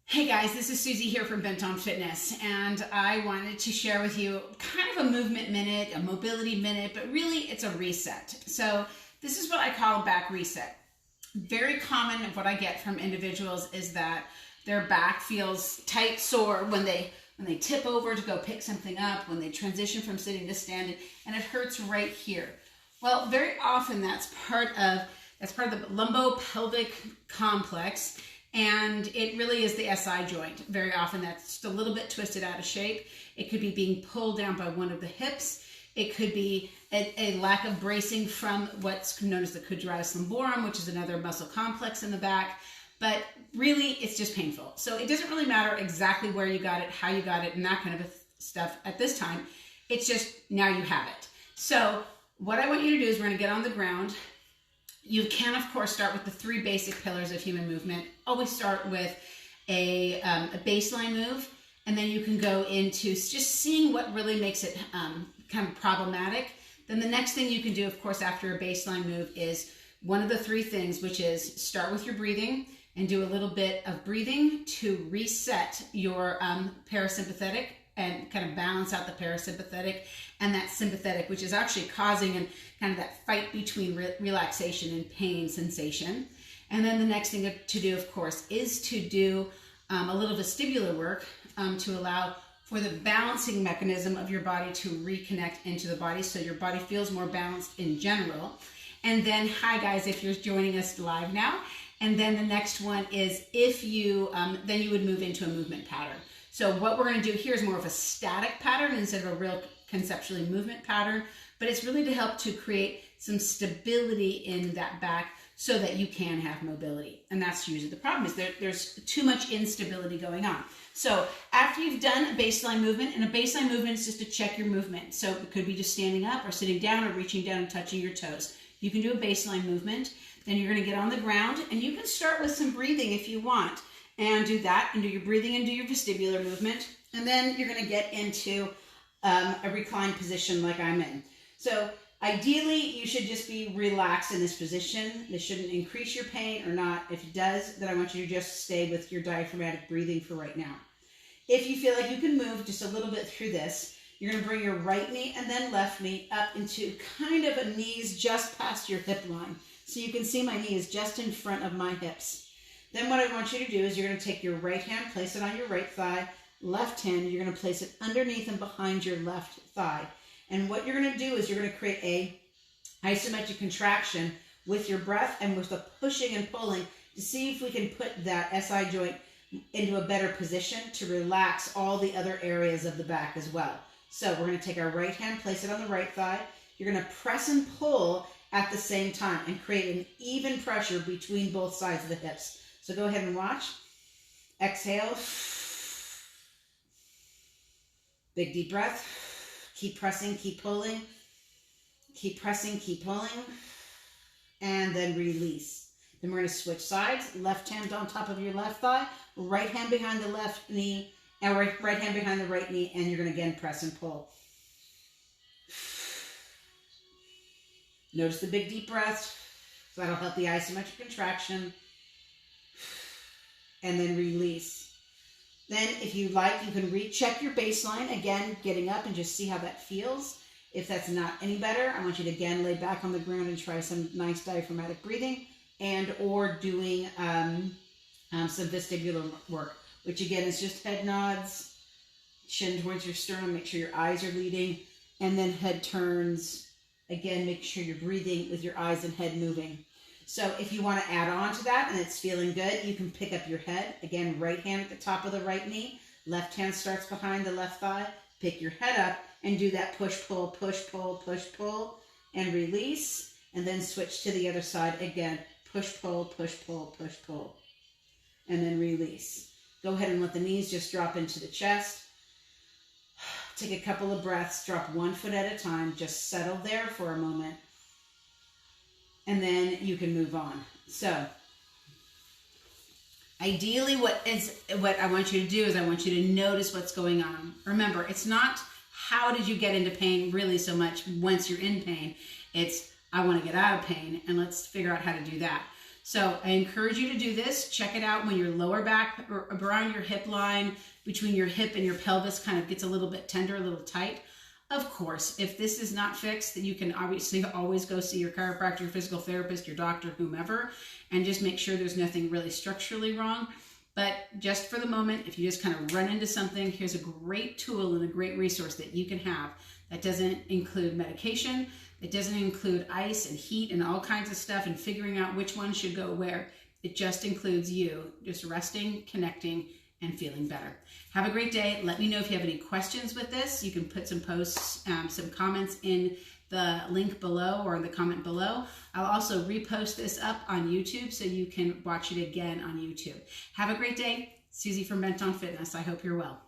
Hey guys, this is Susie here from Bent on Fitness, and I wanted to share with you kind of a movement minute, a mobility minute, but really it's a reset. So this is what I call a back reset. Very common of what I get from individuals is that their back feels tight, sore when they tip over to go pick something up, when they transition from sitting to standing, and it hurts right here. Well, very often that's part of the lumbopelvic complex. And it really is the SI joint. Very often that's just a little bit twisted out of shape. It could be being pulled down by one of the hips. It could be a lack of bracing from what's known as the quadratus lumborum, which is another muscle complex in the back. But really, it's just painful. So it doesn't really matter exactly where you got it, how you got it, and that kind of stuff at this time. It's just now you have it. So what I want you to do is we're going to get on the ground. You can, of course, start with the three basic pillars of human movement. Always start with a baseline move, and then you can go into just seeing what really makes it kind of problematic. Then the next thing you can do, of course, after a baseline move is one of the three things, which is start with your breathing and do a little bit of breathing to reset your parasympathetic and kind of balance out the parasympathetic and that sympathetic, which is actually causing and kind of that fight between relaxation and pain sensation. And then the next thing to do, of course, is to do a little vestibular work to allow for the balancing mechanism of your body to reconnect into the body so your body feels more balanced in general. And then, hi guys, if you're joining us live now. And then the next one is if you, then you would move into a movement pattern. So what we're going to do here is more of a static pattern instead of a real conceptually movement pattern, but it's really to help to create some stability in that back so that you can have mobility. And that's usually the problem is there's too much instability going on. So after you've done a baseline movement, and a baseline movement is just to check your movement. So it could be just standing up or sitting down or reaching down and touching your toes. You can do a baseline movement. Then you're going to get on the ground, and you can start with some breathing if you want. And do that, and do your breathing and do your vestibular movement. And then you're going to get into a reclined position like I'm in. So ideally, you should just be relaxed in this position. This shouldn't increase your pain or not. If it does, then I want you to just stay with your diaphragmatic breathing for right now. If you feel like you can move just a little bit through this, you're going to bring your right knee and then left knee up into kind of a knees just past your hip line. So you can see my knee is just in front of my hips. Then what I want you to do is you're going to take your right hand, place it on your right thigh, left hand, you're going to place it underneath and behind your left thigh. And what you're going to do is you're going to create a isometric contraction with your breath and with the pushing and pulling to see if we can put that SI joint into a better position to relax all the other areas of the back as well. So we're going to take our right hand, place it on the right thigh. You're going to press and pull at the same time and create an even pressure between both sides of the hips. So go ahead and watch. Exhale. Big deep breath. Keep pressing, keep pulling. Keep pressing, keep pulling. And then release. Then we're going to switch sides. Left hand on top of your left thigh. Right hand behind the left knee. And right hand behind the right knee. And you're going to again press and pull. Notice the big deep breath. So that'll help the isometric contraction. And then release. Then if you like, you can recheck your baseline. Again, getting up and just see how that feels. If that's not any better, I want you to again lay back on the ground and try some nice diaphragmatic breathing and or doing some vestibular work, which again is just head nods, chin towards your sternum, make sure your eyes are leading, and then head turns. Again, make sure you're breathing with your eyes and head moving. So if you want to add on to that and it's feeling good, you can pick up your head. Again, right hand at the top of the right knee. Left hand starts behind the left thigh. Pick your head up and do that push-pull, push-pull, push-pull, and release. And then switch to the other side again. Push-pull, push-pull, push-pull. And then release. Go ahead and let the knees just drop into the chest. Take a couple of breaths. Drop one foot at a time. Just settle there for a moment. And then you can move on. So ideally what I want you to do is I want you to notice what's going on. Remember, it's not how did you get into pain really so much once you're in pain. It's I want to get out of pain and let's figure out how to do that. So I encourage you to do this. Check it out when your lower back or around your hip line, between your hip and your pelvis kind of gets a little bit tender, a little tight. Of course, if this is not fixed, then you can obviously always go see your chiropractor, your physical therapist, your doctor, whomever, and just make sure there's nothing really structurally wrong. But just for the moment, if you just kind of run into something, here's a great tool and a great resource that you can have that doesn't include medication, it doesn't include ice and heat and all kinds of stuff and figuring out which one should go where. It just includes you just resting, connecting, and feeling better. Have a great day. Let me know if you have any questions with this. You can put some posts, some comments in the link below or in the comment below. I'll also repost this up on YouTube so you can watch it again on YouTube. Have a great day. Susie from Bent on Fitness. I hope you're well.